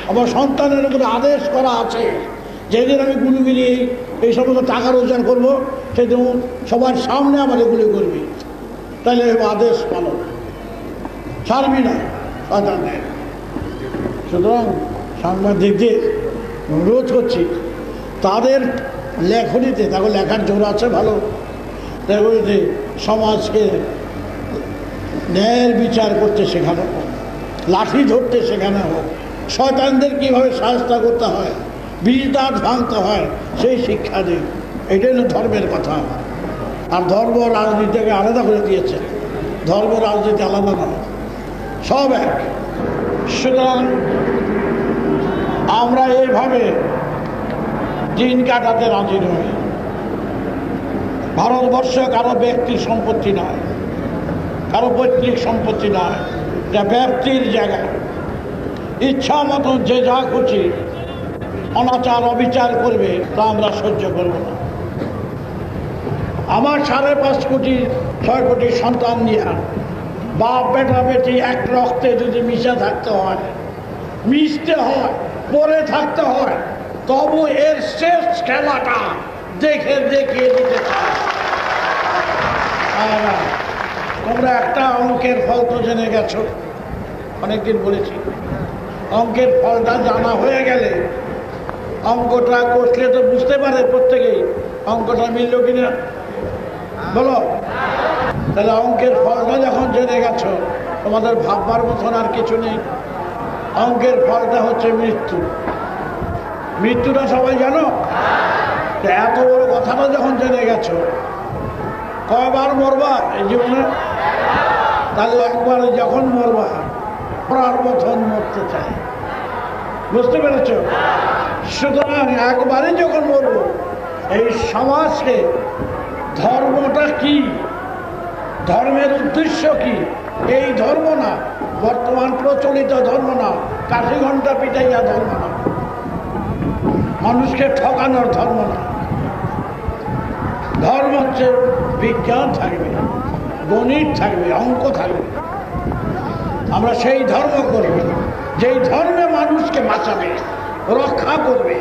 আমার সন্তানের উপরে আদেশ করা আছে, যেদিন আমি গুলি মিলিয়ে এই সমস্ত টাকা রোজগার করবো সেদিন সবার সামনে আমার এগুলি করবি, তাহলে আদেশ পালন ছাড়বি না সন্তানদের। সুতরাং সাংবাদিকদের অনুরোধ করছি, তাদের লেখনীতে, তাকে লেখার জোর আছে ভালো, লেখনীতে সমাজকে ন্যায়ের বিচার করতে শেখানো হোক, লাঠি ধরতে শেখানো হোক, শয়তানদের কীভাবে সাহায্য করতে হয়, বিজদাত ভাঙতে হয় সেই শিক্ষা দিন। এটাই হলো ধর্মের কথা। আর ধর্ম রাজনীতিকে আলাদা করে দিয়েছে, ধর্ম রাজনীতি আলাদা নয়, সব এক। সুতরাং আমরা এইভাবে দিন কাটাতে রাজি নই। ভারতবর্ষ কারো ব্যক্তির সম্পত্তি নয়, কারো পৈতৃক সম্পত্তি নয়, যা ব্যক্তির জায়গা। ইচ্ছা মতো যে যা খুশি অনাচার অবিচার করবে তা আমরা সহ্য করব না। আমার 5.5 কোটি 6 কোটি সন্তান নিয়ে বাপ বেটা বেটি এক রক্তে যদি মিশে থাকতে হয়, মিশতে হয়, পরে থাকতে হয়, তবু এর শেষ খেলাটা দেখিয়ে দিতে চায়। তোমরা একটা অঙ্কের ফল তো জেনে গেছো, অনেকদিন বলেছি। অঙ্কের ফলটা জানা হয়ে গেলে অঙ্কটা কষলে তো বুঝতে পারে প্রত্যেকেই অঙ্কটা মিলল কিনা, বলো। তাহলে অঙ্কের ফলটা যখন জেনে গেছো, তোমাদের ভাববার মতন আর কিছু নেই। অঙ্কের ফলটা হচ্ছে মৃত্যু। মৃত্যুটা সবাই জানো? এত বড় কথাটা যখন জেনে গেছো, কয়বার মরবা এই জীবনে? তাহলে একবার যখন মরবা পড়ার মতন মরতে চাই, বুঝতে পেরেছ? সুতরাং একবারে যখন মরবো, এই সমাজকে ধর্মটা কি, ধর্মের উদ্দেশ্য কি, এই ধর্ম না, বর্তমান প্রচলিত ধর্ম না, কাশি ঘন্টা পিটাইয়া ধর্ম না, মানুষকে ঠকানোর ধর্ম না। ধর্ম হচ্ছে বিজ্ঞান থাকবে, গণিত থাকবে, অঙ্ক থাকবে। আমরা সেই ধর্ম করব যেই ধর্মে মানুষকে বাঁচাবে, রক্ষা করবে।